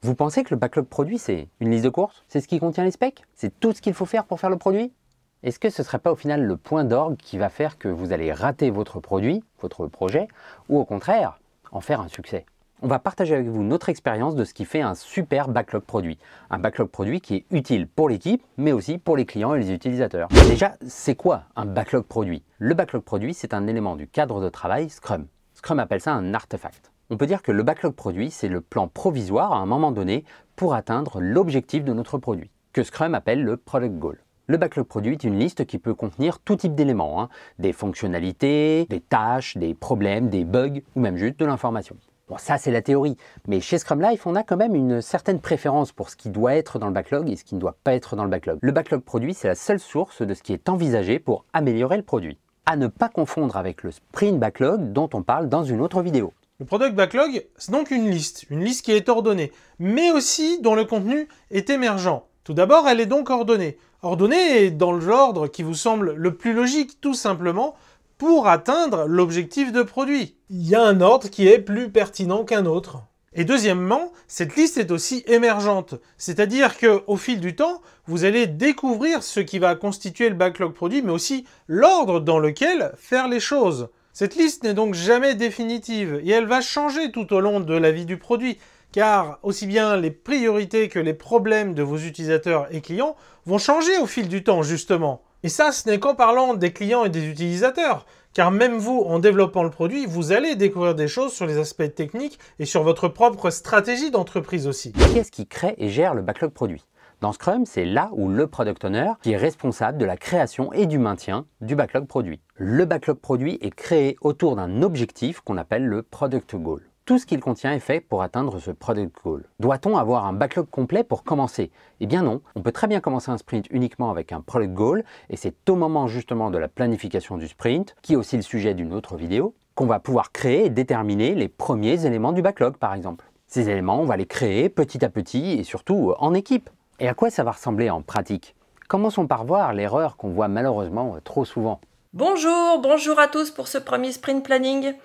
Vous pensez que le backlog produit, c'est une liste de courses? C'est ce qui contient les specs? C'est tout ce qu'il faut faire pour faire le produit? Est-ce que ce ne serait pas au final le point d'orgue qui va faire que vous allez rater votre produit, votre projet, ou au contraire, en faire un succès? On va partager avec vous notre expérience de ce qui fait un super backlog produit. Un backlog produit qui est utile pour l'équipe, mais aussi pour les clients et les utilisateurs. Déjà, c'est quoi un backlog produit? Le backlog produit, c'est un élément du cadre de travail Scrum. Scrum appelle ça un artefact. On peut dire que le backlog produit, c'est le plan provisoire à un moment donné pour atteindre l'objectif de notre produit, que Scrum appelle le product goal. Le backlog produit est une liste qui peut contenir tout type d'éléments, des fonctionnalités, des tâches, des problèmes, des bugs ou même juste de l'information. Bon, ça c'est la théorie, mais chez Scrum Life, on a quand même une certaine préférence pour ce qui doit être dans le backlog et ce qui ne doit pas être dans le backlog. Le backlog produit, c'est la seule source de ce qui est envisagé pour améliorer le produit. À ne pas confondre avec le sprint backlog dont on parle dans une autre vidéo. Le product backlog, c'est donc une liste qui est ordonnée, mais aussi dont le contenu est émergent. Tout d'abord, elle est donc ordonnée. Ordonnée dans l'ordre qui vous semble le plus logique, tout simplement, pour atteindre l'objectif de produit. Il y a un ordre qui est plus pertinent qu'un autre. Et deuxièmement, cette liste est aussi émergente, c'est-à-dire qu'au fil du temps, vous allez découvrir ce qui va constituer le backlog produit, mais aussi l'ordre dans lequel faire les choses. Cette liste n'est donc jamais définitive et elle va changer tout au long de la vie du produit, car aussi bien les priorités que les problèmes de vos utilisateurs et clients vont changer au fil du temps, justement. Et ça, ce n'est qu'en parlant des clients et des utilisateurs, car même vous, en développant le produit, vous allez découvrir des choses sur les aspects techniques et sur votre propre stratégie d'entreprise aussi. Qu'est-ce qui crée et gère le backlog produit? Dans Scrum, c'est là où le Product Owner qui est responsable de la création et du maintien du backlog produit. Le backlog produit est créé autour d'un objectif qu'on appelle le Product Goal. Tout ce qu'il contient est fait pour atteindre ce Product Goal. Doit-on avoir un backlog complet pour commencer? Eh bien non, on peut très bien commencer un sprint uniquement avec un Product Goal et c'est au moment justement de la planification du sprint, qui est aussi le sujet d'une autre vidéo, qu'on va pouvoir créer et déterminer les premiers éléments du backlog par exemple. Ces éléments, on va les créer petit à petit et surtout en équipe. Et à quoi ça va ressembler en pratique? Commençons par voir l'erreur qu'on voit malheureusement trop souvent. Bonjour à tous pour ce premier sprint planning.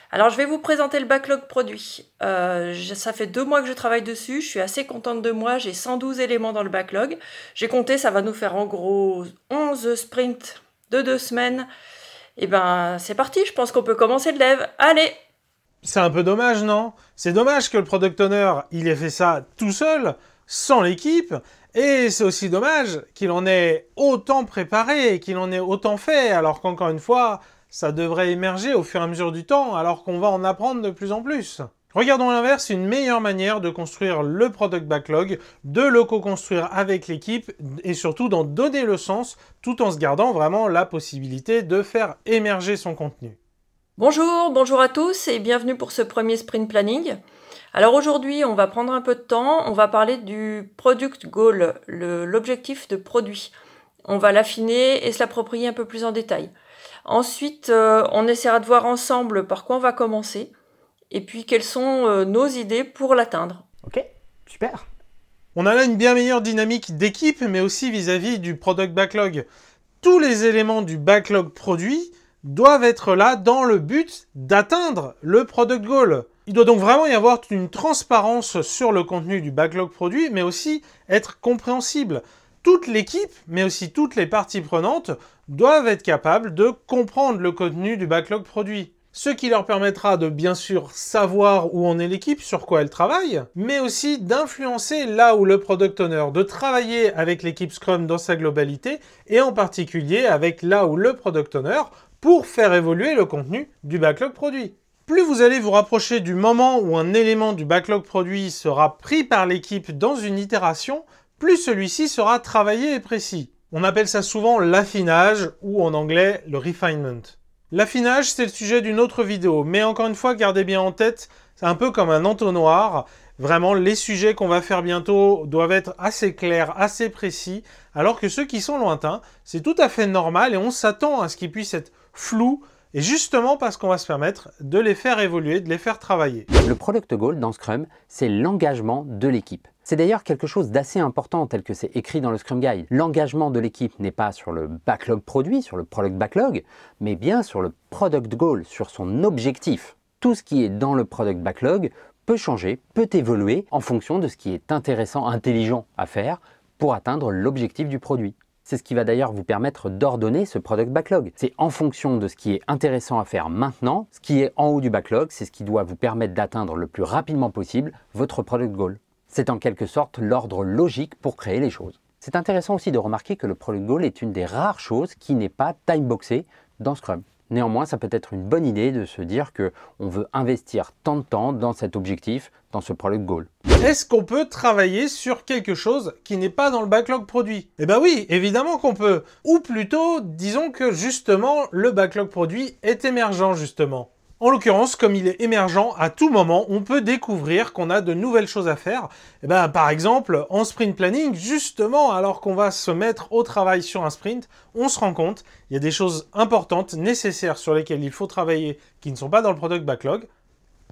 Alors je vais vous présenter le backlog produit. Ça fait 2 mois que je travaille dessus, je suis assez contente de moi, j'ai 112 éléments dans le backlog. J'ai compté, ça va nous faire en gros 11 sprints de 2 semaines. Et ben c'est parti, je pense qu'on peut commencer le dev. Allez! C'est un peu dommage, non? C'est dommage que le Product Owner, il ait fait ça tout seul, sans l'équipe, et c'est aussi dommage qu'il en ait autant préparé, qu'il en ait autant fait, alors qu'encore une fois, ça devrait émerger au fur et à mesure du temps, alors qu'on va en apprendre de plus en plus. Regardons à l'inverse, une meilleure manière de construire le Product Backlog, de le co-construire avec l'équipe, et surtout d'en donner le sens, tout en se gardant vraiment la possibilité de faire émerger son contenu. Bonjour à tous et bienvenue pour ce premier sprint planning. Alors aujourd'hui, on va prendre un peu de temps, on va parler du Product Goal, l'objectif de produit. On va l'affiner et se l'approprier un peu plus en détail. Ensuite, on essaiera de voir ensemble par quoi on va commencer et puis quelles sont nos idées pour l'atteindre. Ok, super. On a là une bien meilleure dynamique d'équipe, mais aussi vis-à-vis du Product Backlog. Tous les éléments du backlog produit doivent être là dans le but d'atteindre le Product Goal. Il doit donc vraiment y avoir une transparence sur le contenu du backlog produit, mais aussi être compréhensible. Toute l'équipe, mais aussi toutes les parties prenantes, doivent être capables de comprendre le contenu du backlog produit. Ce qui leur permettra de bien sûr savoir où en est l'équipe, sur quoi elle travaille, mais aussi d'influencer là où le Product Owner, de travailler avec l'équipe Scrum dans sa globalité, et en particulier avec là où le Product Owner, pour faire évoluer le contenu du backlog produit. Plus vous allez vous rapprocher du moment où un élément du backlog produit sera pris par l'équipe dans une itération, plus celui-ci sera travaillé et précis. On appelle ça souvent l'affinage, ou en anglais le refinement. L'affinage, c'est le sujet d'une autre vidéo, mais encore une fois, gardez bien en tête, c'est un peu comme un entonnoir. Vraiment, les sujets qu'on va faire bientôt doivent être assez clairs, assez précis, alors que ceux qui sont lointains, c'est tout à fait normal et on s'attend à ce qu'ils puissent être flous, et justement parce qu'on va se permettre de les faire évoluer, de les faire travailler. Le Product Goal dans Scrum, c'est l'engagement de l'équipe. C'est d'ailleurs quelque chose d'assez important tel que c'est écrit dans le Scrum Guide. L'engagement de l'équipe n'est pas sur le backlog produit, sur le Product Backlog, mais bien sur le Product Goal, sur son objectif. Tout ce qui est dans le Product Backlog peut changer, peut évoluer en fonction de ce qui est intéressant, intelligent à faire pour atteindre l'objectif du produit. C'est ce qui va d'ailleurs vous permettre d'ordonner ce product backlog. C'est en fonction de ce qui est intéressant à faire maintenant, ce qui est en haut du backlog, c'est ce qui doit vous permettre d'atteindre le plus rapidement possible votre product goal. C'est en quelque sorte l'ordre logique pour créer les choses. C'est intéressant aussi de remarquer que le product goal est une des rares choses qui n'est pas time-boxée dans Scrum. Néanmoins, ça peut être une bonne idée de se dire qu'on veut investir tant de temps dans cet objectif, dans ce product goal. Est-ce qu'on peut travailler sur quelque chose qui n'est pas dans le backlog produit? Eh ben oui, évidemment qu'on peut. Ou plutôt, disons que justement, le backlog produit est émergent justement. En l'occurrence, comme il est émergent, à tout moment, on peut découvrir qu'on a de nouvelles choses à faire. Et ben, par exemple, en sprint planning, justement, alors qu'on va se mettre au travail sur un sprint, on se rend compte qu'il y a des choses importantes, nécessaires, sur lesquelles il faut travailler, qui ne sont pas dans le product backlog.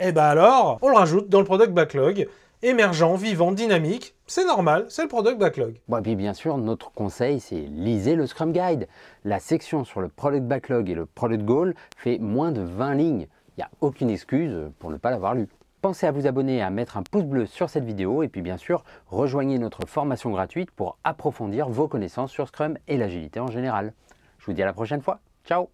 Et ben alors, on le rajoute dans le product backlog, émergent, vivant, dynamique. C'est normal, c'est le product backlog. Bon, et puis bien sûr, notre conseil, c'est lisez le Scrum Guide. La section sur le product backlog et le product goal fait moins de 20 lignes. Il n'y a aucune excuse pour ne pas l'avoir lu. Pensez à vous abonner et à mettre un pouce bleu sur cette vidéo et puis bien sûr, rejoignez notre formation gratuite pour approfondir vos connaissances sur Scrum et l'agilité en général. Je vous dis à la prochaine fois. Ciao!